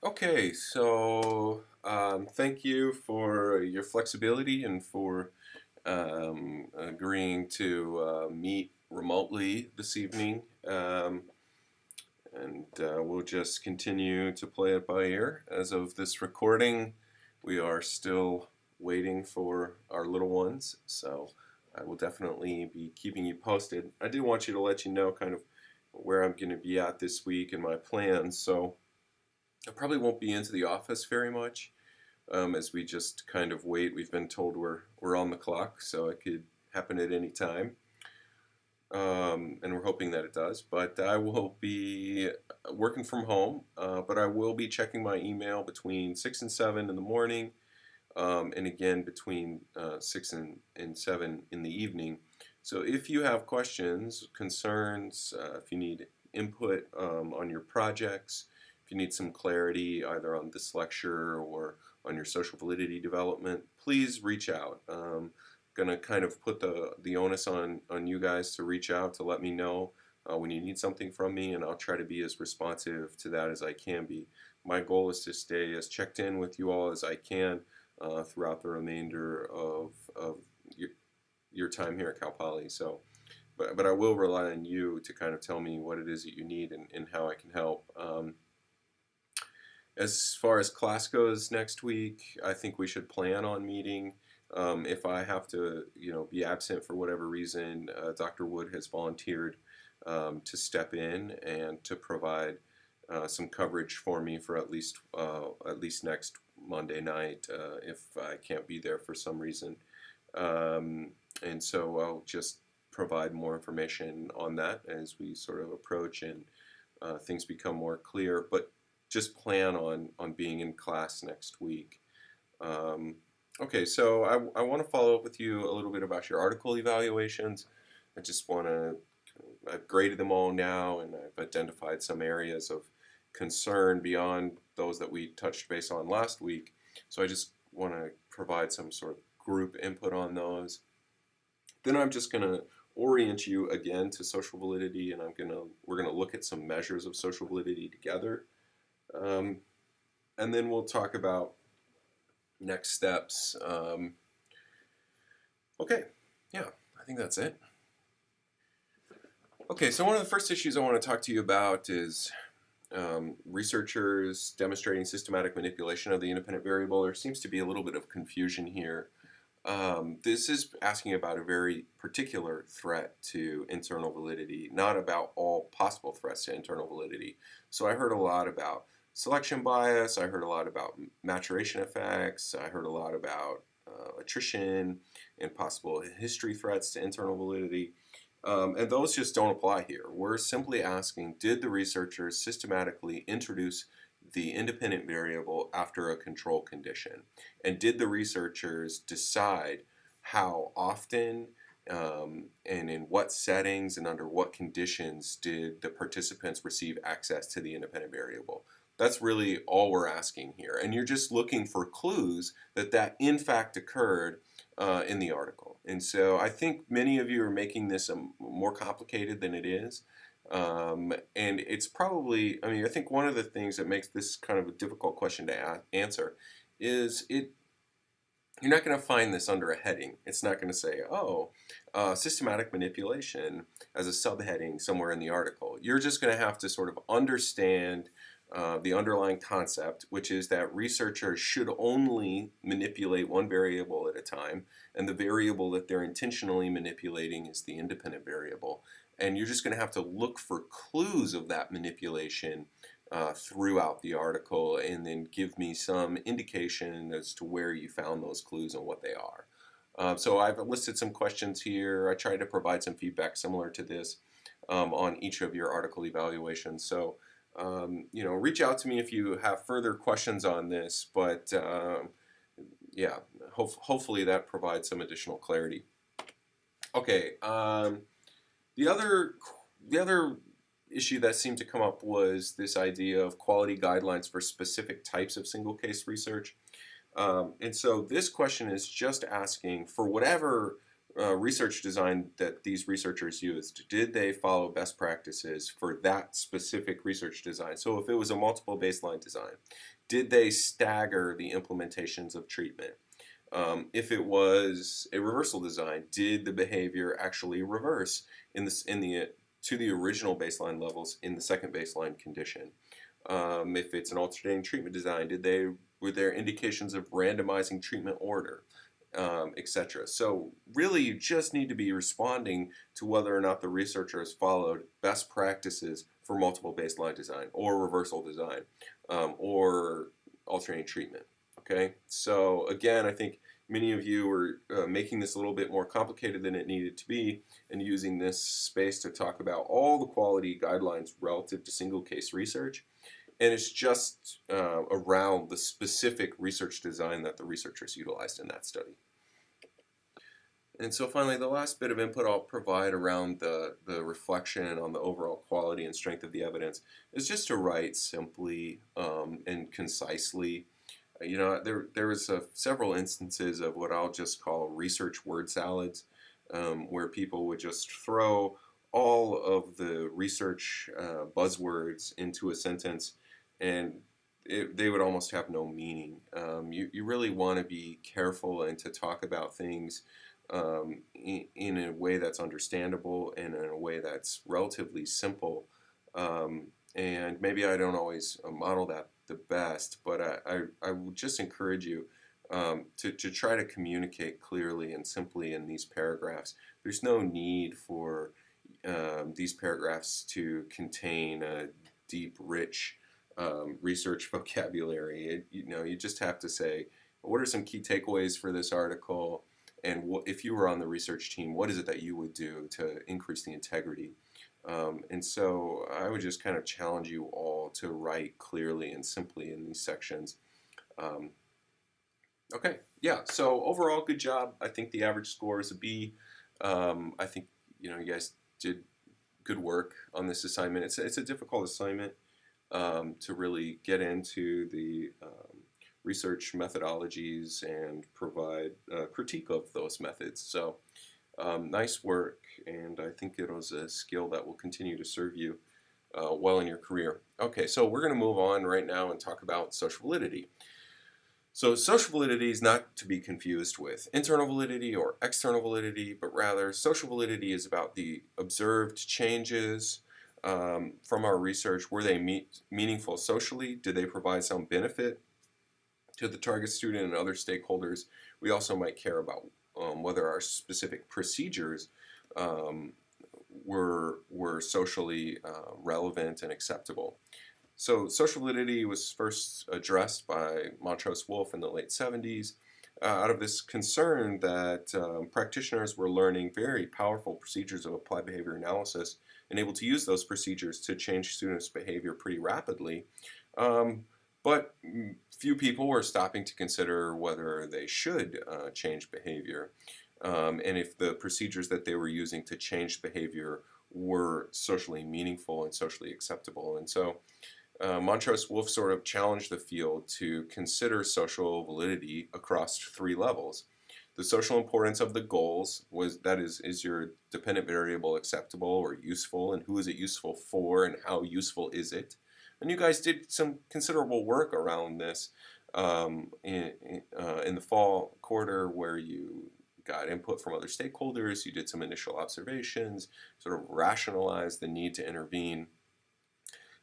Okay, so thank you for your flexibility and for agreeing to meet remotely this evening. And we'll just continue to play it by ear. As of this recording, we are still waiting for our little ones, so I will definitely be keeping you posted. I do want you to let you know kind of where I'm going to be at this week and my plans. So I probably won't be into the office very much as we just kind of wait. We've been told we're on the clock, so it could happen at any time, and we're hoping that it does. But I will be working from home, but I will be checking my email between 6 and 7 in the morning, and again between 6 and 7 in the evening. So if you have questions, concerns, if you need input on your projects, if you need some clarity either on this lecture or on your social validity development, please reach out. Gonna kind of put the onus on you guys to reach out to let me know when you need something from me, and I'll try to be as responsive to that as I can be. My goal is to stay as checked in with you all as I can throughout the remainder of your time here at Cal Poly. So, but I will rely on you to kind of tell me what it is that you need and how I can help. As far as class goes next week, I think we should plan on meeting. If I have to, be absent for whatever reason, Dr. Wood has volunteered to step in and to provide some coverage for me for at least next Monday night if I can't be there for some reason. And so I'll just provide more information on that as we sort of approach and things become more clear. But just plan on being in class next week. Okay, so I want to follow up with you a little bit about your article evaluations. I just want to, I've graded them all now, and I've identified some areas of concern beyond those that we touched base on last week. So I just want to provide some sort of group input on those. Then I'm just going to orient you again to social validity, and we're gonna look at some measures of social validity together. Um, and then we'll talk about next steps. Okay, yeah, I think that's it. Okay, so one of the first issues I want to talk to you about is researchers demonstrating systematic manipulation of the independent variable. There seems to be a little bit of confusion here. This is asking about a very particular threat to internal validity, not about all possible threats to internal validity. So I heard a lot about selection bias, I heard a lot about maturation effects, I heard a lot about attrition and possible history threats to internal validity. And those just don't apply here. We're simply asking, did the researchers systematically introduce the independent variable after a control condition? And did the researchers decide how often and in what settings and under what conditions did the participants receive access to the independent variable? That's really all we're asking here. And you're just looking for clues that in fact occurred in the article. And so I think many of you are making this more complicated than it is. And it's probably, I think one of the things that makes this kind of a difficult question to answer is you're not going to find this under a heading. It's not going to say, systematic manipulation as a subheading somewhere in the article. You're just going to have to sort of understand the underlying concept, which is that researchers should only manipulate one variable at a time, and the variable that they're intentionally manipulating is the independent variable. And you're just going to have to look for clues of that manipulation throughout the article, and then give me some indication as to where you found those clues and what they are. So I've listed some questions here. I tried to provide some feedback similar to this on each of your article evaluations. So reach out to me if you have further questions on this, but yeah, hopefully that provides some additional clarity. Okay, the other issue that seemed to come up was this idea of quality guidelines for specific types of single case research. And so this question is just asking, for whatever research design that these researchers used, did they follow best practices for that specific research design? So if it was a multiple baseline design, did they stagger the implementations of treatment? If it was a reversal design, did the behavior actually reverse to the original baseline levels in the second baseline condition? If it's an alternating treatment design, were there indications of randomizing treatment order, etc.? So really, you just need to be responding to whether or not the researchers followed best practices for multiple baseline design or reversal design or alternating treatment. Okay, so again, I think many of you are making this a little bit more complicated than it needed to be, and using this space to talk about all the quality guidelines relative to single case research. And it's just around the specific research design that the researchers utilized in that study. And so finally, the last bit of input I'll provide around the reflection on the overall quality and strength of the evidence is just to write simply and concisely. You know, there was several instances of what I'll just call research word salads, where people would just throw all of the research buzzwords into a sentence, and they would almost have no meaning. You really want to be careful and to talk about things in a way that's understandable and in a way that's relatively simple. And maybe I don't always model that the best, but I would just encourage you to try to communicate clearly and simply in these paragraphs. There's no need for these paragraphs to contain a deep, rich research vocabulary. You just have to say, what are some key takeaways for this article? And if you were on the research team, what is it that you would do to increase the integrity? And so I would just kind of challenge you all to write clearly and simply in these sections. Okay, yeah, so overall, good job. I think the average score is a B. I think you guys did good work on this assignment. It's a difficult assignment to really get into the research methodologies and provide a critique of those methods. So nice work, and I think it was a skill that will continue to serve you well in your career. Okay, so we're going to move on right now and talk about social validity. So social validity is not to be confused with internal validity or external validity, but rather social validity is about the observed changes from our research. Were they meaningful socially? Did they provide some benefit to the target student and other stakeholders? We also might care about whether our specific procedures were socially relevant and acceptable. So social validity was first addressed by Montrose Wolf in the late 70s out of this concern that practitioners were learning very powerful procedures of applied behavior analysis and able to use those procedures to change students' behavior pretty rapidly. But few people were stopping to consider whether they should change behavior and if the procedures that they were using to change behavior were socially meaningful and socially acceptable. And so Montrose Wolf sort of challenged the field to consider social validity across three levels. The social importance of the goals is your dependent variable acceptable or useful, and who is it useful for, and how useful is it? And you guys did some considerable work around this in the fall quarter, where you got input from other stakeholders, you did some initial observations, sort of rationalized the need to intervene.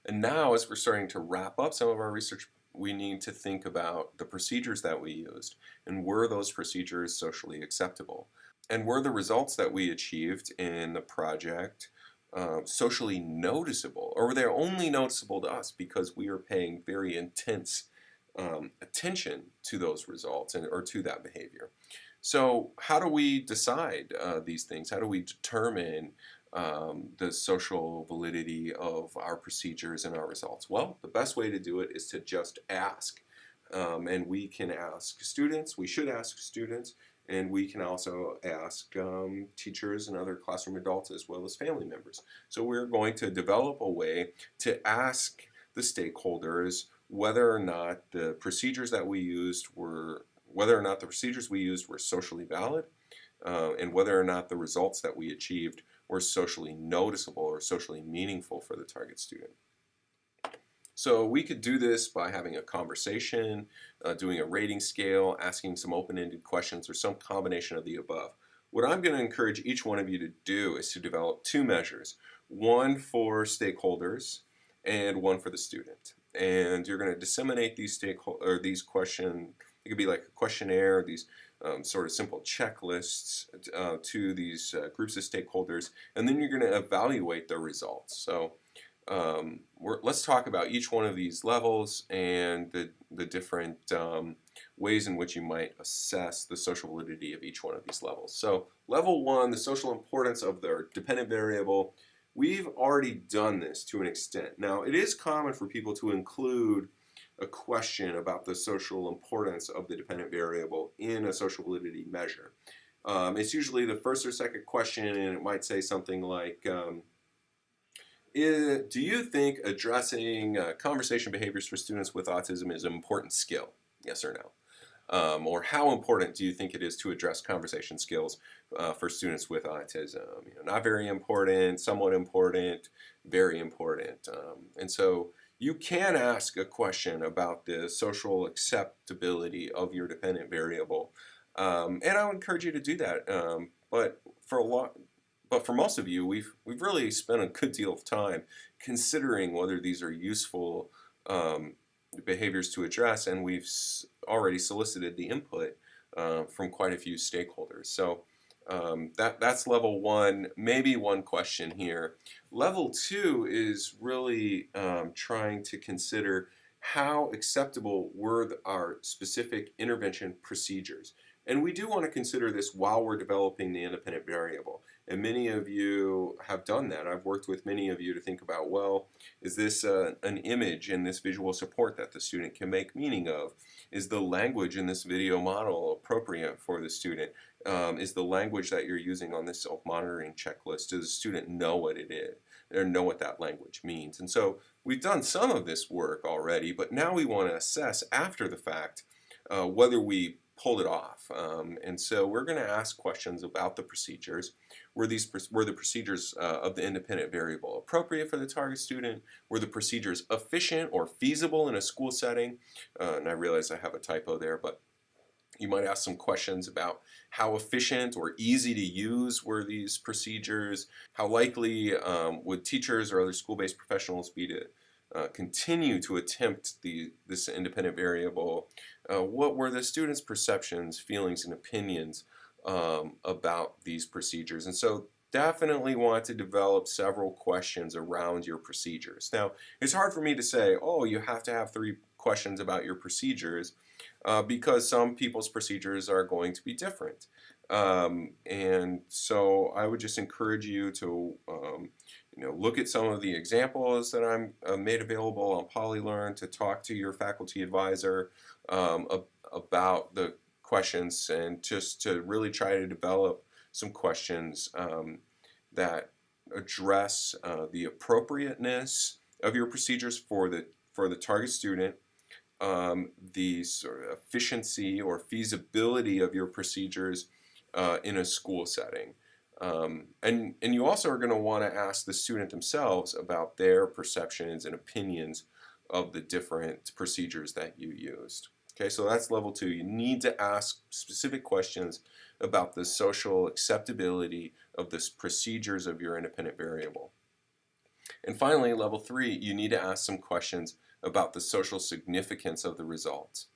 And now, as we're starting to wrap up some of our research, we need to think about the procedures that we used, and were those procedures socially acceptable? And were the results that we achieved in the project socially noticeable, or were they only noticeable to us because we were paying very intense attention to those results or to that behavior? So how do we decide these things? How do we determine the social validity of our procedures and our results? Well, the best way to do it is to just ask. And we can ask students, we should ask students, and we can also ask teachers and other classroom adults as well as family members. So we're going to develop a way to ask the stakeholders whether or not the procedures we used were socially valid, and whether or not the results that we achieved were socially noticeable or socially meaningful for the target student. So we could do this by having a conversation, doing a rating scale, asking some open-ended questions, or some combination of the above. What I'm going to encourage each one of you to do is to develop two measures, one for stakeholders and one for the student. And you're going to disseminate these these questions. It could be like a questionnaire, these sort of simple checklists to these groups of stakeholders, and then you're going to evaluate the results. So let's talk about each one of these levels and the different ways in which you might assess the social validity of each one of these levels. So level 1, the social importance of their dependent variable. We've already done this to an extent. Now, it is common for people to include a question about the social importance of the dependent variable in a social validity measure. It's usually the first or second question, and it might say something like, do you think addressing conversation behaviors for students with autism is an important skill? Yes or no? Or how important do you think it is to address conversation skills for students with autism? Not very important, somewhat important, very important. And so you can ask a question about the social acceptability of your dependent variable. And I would encourage you to do that. But for most of you, we've really spent a good deal of time considering whether these are useful behaviors to address, and we've already solicited the input from quite a few stakeholders. So that's level 1, maybe one question here. Level 2 is really trying to consider how acceptable were our specific intervention procedures. And we do want to consider this while we're developing the independent variable. And many of you have done that. I've worked with many of you to think about, well, is this an image in this visual support that the student can make meaning of? Is the language in this video model appropriate for the student? Is the language that you're using on this self-monitoring checklist, does the student know what it is or know what that language means? And so we've done some of this work already, but now we want to assess after the fact whether we pulled it off. And so we're going to ask questions about the procedures. Were the procedures of the independent variable appropriate for the target student? Were the procedures efficient or feasible in a school setting? And I realize I have a typo there, but you might ask some questions about how efficient or easy to use were these procedures? How likely would teachers or other school-based professionals be to continue to attempt this independent variable? What were the students' perceptions, feelings, and opinions about these procedures? And so definitely want to develop several questions around your procedures. Now, it's hard for me to say, oh, you have to have 3 questions about your procedures because some people's procedures are going to be different. And so I would just encourage you to look at some of the examples that I'm made available on PolyLearn, to talk to your faculty advisor about the questions, and just to really try to develop some questions that address the appropriateness of your procedures for the target student, the sort of efficiency or feasibility of your procedures in a school setting. And you also are going to want to ask the student themselves about their perceptions and opinions of the different procedures that you used. Okay, so that's level 2. You need to ask specific questions about the social acceptability of the procedures of your independent variable. And finally, level 3, you need to ask some questions about the social significance of the results.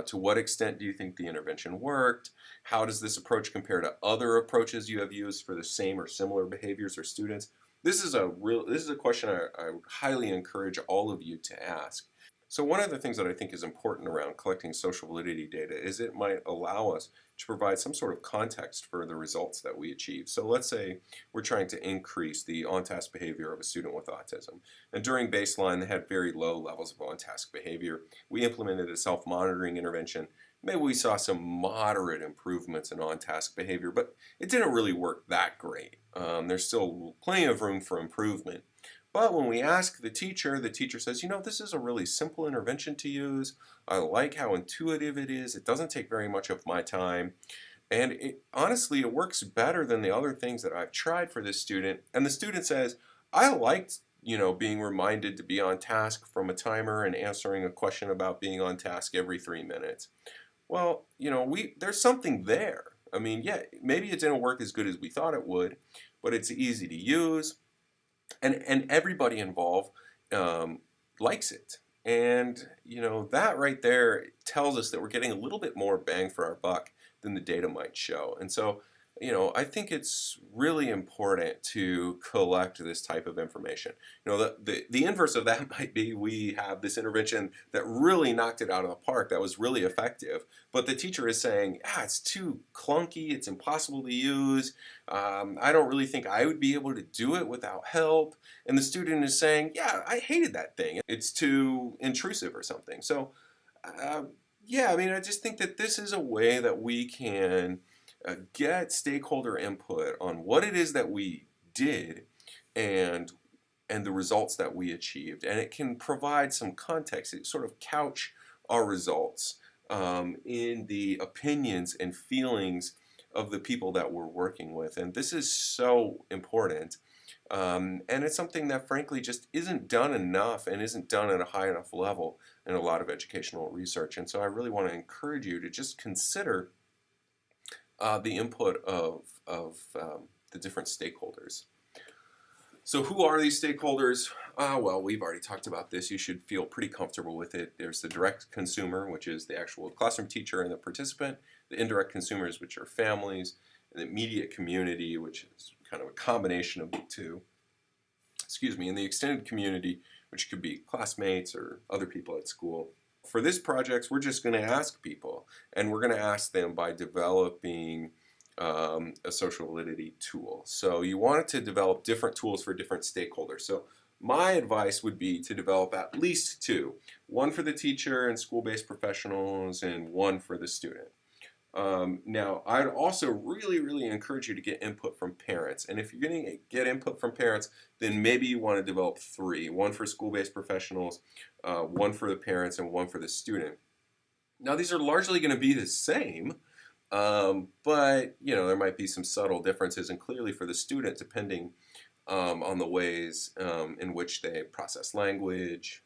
To what extent do you think the intervention worked? How does this approach compare to other approaches you have used for the same or similar behaviors or students? This is a question I would highly encourage all of you to ask. So one of the things that I think is important around collecting social validity data is it might allow us to provide some sort of context for the results that we achieve. So let's say we're trying to increase the on-task behavior of a student with autism. And during baseline, they had very low levels of on-task behavior. We implemented a self-monitoring intervention. Maybe we saw some moderate improvements in on-task behavior, but it didn't really work that great. There's still plenty of room for improvement. But when we ask the teacher says, this is a really simple intervention to use. I like how intuitive it is. It doesn't take very much of my time. And honestly, it works better than the other things that I've tried for this student. And the student says, I liked, being reminded to be on task from a timer and answering a question about being on task every 3 minutes. Well, there's something there. I mean, yeah, maybe it didn't work as good as we thought it would, but it's easy to use, and everybody involved um, likes it. And that right there tells us that we're getting a little bit more bang for our buck than the data might show. And so, I think it's really important to collect this type of information. The inverse of that might be we have this intervention that really knocked it out of the park, that was really effective, but the teacher is saying, it's too clunky, it's impossible to use, I don't really think I would be able to do it without help. And the student is saying, yeah, I hated that thing, it's too intrusive or something. So, uh, yeah, I mean, I just think that this is a way that we can get stakeholder input on what it is that we did and the results that we achieved, and it can provide some context. It sort of couch our results in the opinions and feelings of the people that we're working with, and this is so important. And it's something that frankly just isn't done enough and isn't done at a high enough level in a lot of educational research. And so I really want to encourage you to just consider the input of the different stakeholders. So who are these stakeholders? Well, we've already talked about this. You should feel pretty comfortable with it. There's the direct consumer, which is the actual classroom teacher and the participant. The indirect consumers, which are families. And the immediate community, which is kind of a combination of the two. Excuse me. And the extended community, which could be classmates or other people at school. For this project, we're just going to ask people, and we're going to ask them by developing a social validity tool. So you want to develop different tools for different stakeholders. So my advice would be to develop at least two, one for the teacher and school-based professionals and one for the student. Now, I'd also really encourage you to get input from parents. And if you're going to get input from parents, then maybe you want to develop three, one for school-based professionals, one for the parents, and one for the student. Now, these are largely going to be the same, but there might be some subtle differences, and clearly for the student, depending on the ways in which they process language,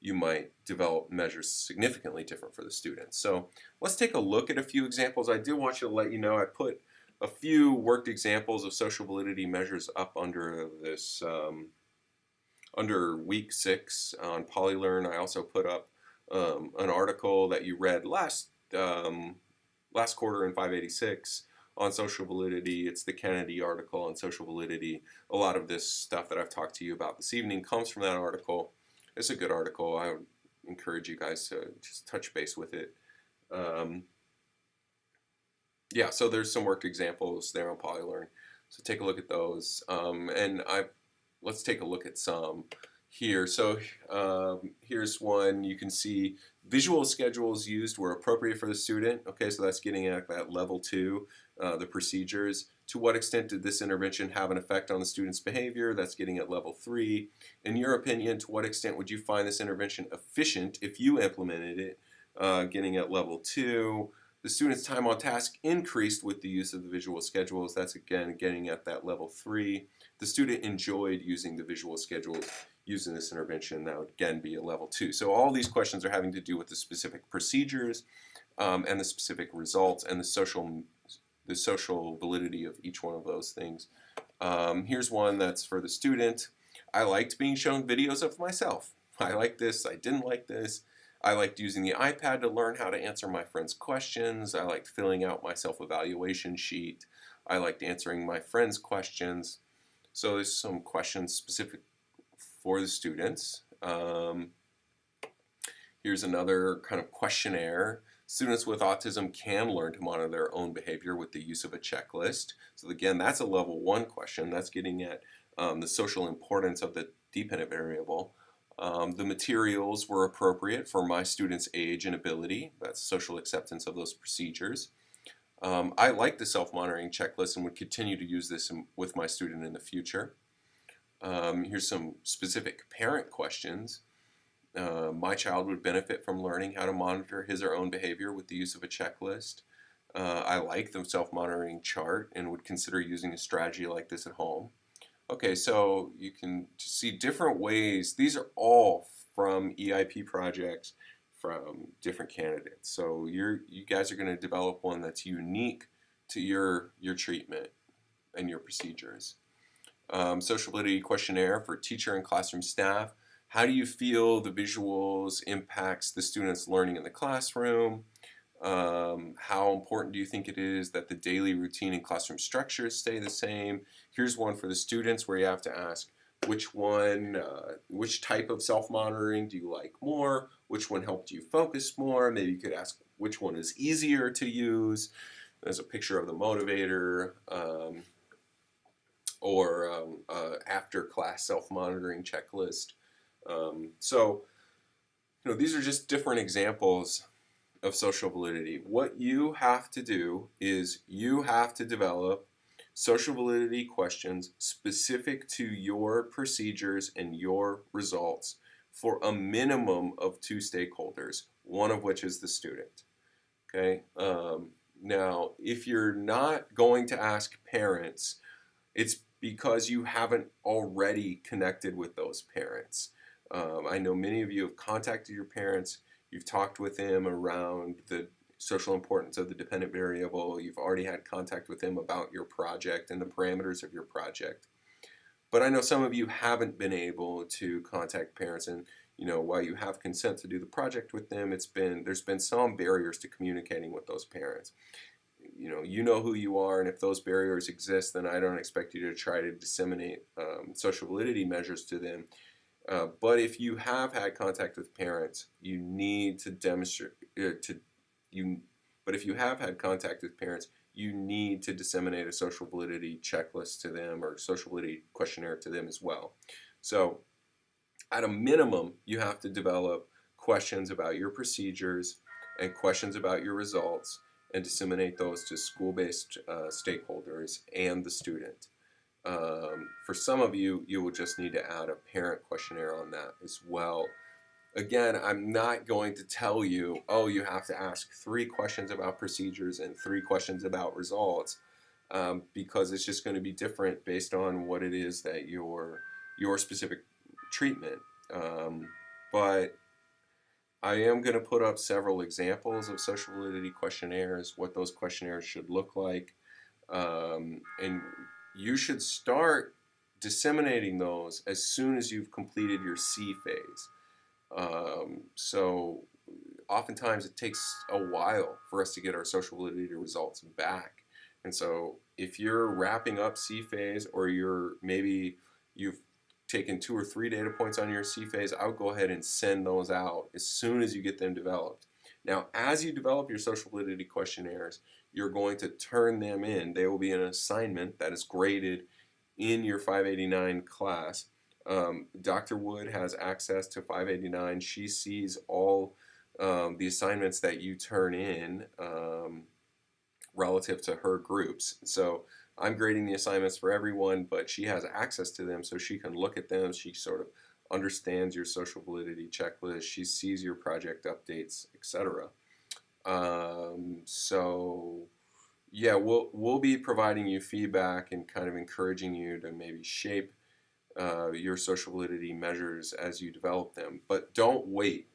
you might develop measures significantly different for the students. So let's take a look at a few examples. I do want you to let you know I put a few worked examples of social validity measures up under this, under week 6 on Polylearn. I also put up an article that you read last quarter in 586 on social validity. It's the Kennedy article on social validity. A lot of this stuff that I've talked to you about this evening comes from that article. It's a good article. I would encourage you guys to just touch base with it. Yeah, so there's some worked examples there on Polylearn. So take a look at those. Let's take a look at some here. So here's one. You can see visual schedules used were appropriate for the student. Okay, so that's getting at that level 2, the procedures. To what extent did this intervention have an effect on the student's behavior? That's getting at level 3. In your opinion, to what extent would you find this intervention efficient if you implemented it? Getting at level 2. The student's time on task increased with the use of the visual schedules. That's again getting at that level 3. The student enjoyed using the visual schedules using this intervention. That would again be a level 2. So all these questions are having to do with the specific procedures and the specific results and the social validity of each one of those things. Here's one that's for the student. I liked being shown videos of myself. I liked this, I didn't like this. I liked using the iPad to learn how to answer my friends' questions. I liked filling out my self-evaluation sheet. I liked answering my friends' questions. So there's some questions specific for the students. Here's another kind of questionnaire. Students with autism can learn to monitor their own behavior with the use of a checklist. So again, that's a level 1 question. That's getting at the social importance of the dependent variable. The materials were appropriate for my student's age and ability. That's social acceptance of those procedures. I like the self-monitoring checklist and would continue to use this with my student in the future. Here's some specific parent questions. My child would benefit from learning how to monitor his or own behavior with the use of a checklist. I like the self-monitoring chart and would consider using a strategy like this at home. Okay, so you can see different ways. These are all from EIP projects from different candidates. So you guys are going to develop one that's unique to your treatment and your procedures. Social validity questionnaire for teacher and classroom staff. How do you feel the visuals impacts the students' learning in the classroom? How important do you think it is that the daily routine and classroom structures stay the same? Here's one for the students where you have to ask which type of self-monitoring do you like more? Which one helped you focus more? Maybe you could ask which one is easier to use. There's a picture of the motivator, or after class self-monitoring checklist. So, these are just different examples of social validity. What you have to do is you have to develop social validity questions specific to your procedures and your results for a minimum of 2 stakeholders, one of which is the student. Okay. Now, if you're not going to ask parents, it's because you haven't already connected with those parents. I know many of you have contacted your parents. You've talked with them around the social importance of the dependent variable. You've already had contact with them about your project and the parameters of your project. But I know some of you haven't been able to contact parents, and while you have consent to do the project with them, there's been some barriers to communicating with those parents. You know who you are, and if those barriers exist, then I don't expect you to try to disseminate social validity measures to them. But if you have had contact with parents, you need to demonstrate But if you have had contact with parents, you need to disseminate a social validity checklist to them or social validity questionnaire to them as well. So, at a minimum, you have to develop questions about your procedures and questions about your results and disseminate those to school-based stakeholders and the student. For some of you, you will just need to add a parent questionnaire on that as well. Again, I'm not going to tell you, oh, you have to ask 3 questions about procedures and 3 questions about results, because it's just going to be different based on what it is that your specific treatment. But I am going to put up several examples of social validity questionnaires, what those questionnaires should look like, and you should start disseminating those as soon as you've completed your C phase. So oftentimes it takes a while for us to get our social validity results back. And so if you're wrapping up C phase, or maybe you've taken 2 or 3 data points on your C phase, I would go ahead and send those out as soon as you get them developed. Now, as you develop your social validity questionnaires, you're going to turn them in. They will be an assignment that is graded in your 589 class. Dr. Wood has access to 589. She sees all the assignments that you turn in relative to her groups. So I'm grading the assignments for everyone, but she has access to them, so she can look at them. She sort of understands your social validity checklist. She sees your project updates, etc. So yeah, we'll be providing you feedback and kind of encouraging you to maybe shape your social validity measures as you develop them. But don't wait.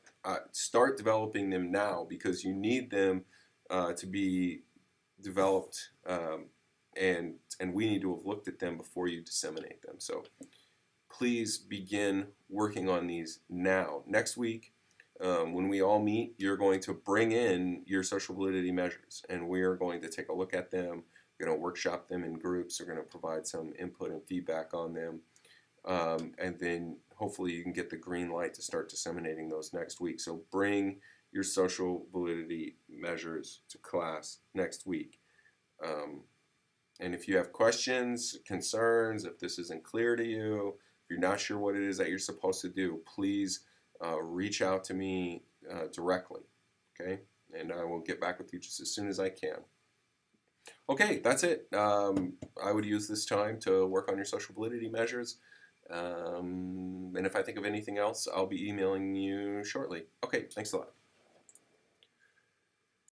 Start developing them now, because you need them to be developed, and we need to have looked at them before you disseminate them. So please begin working on these now. Next week, when we all meet, you're going to bring in your social validity measures, and we are going to take a look at them. We're going to workshop them in groups. We're going to provide some input and feedback on them. And then hopefully you can get the green light to start disseminating those next week. So bring your social validity measures to class next week. And if you have questions, concerns, if this isn't clear to you, if you're not sure what it is that you're supposed to do, please reach out to me directly, okay? And I will get back with you just as soon as I can. Okay, that's it. I would use this time to work on your social validity measures. And if I think of anything else, I'll be emailing you shortly. Okay, thanks a lot.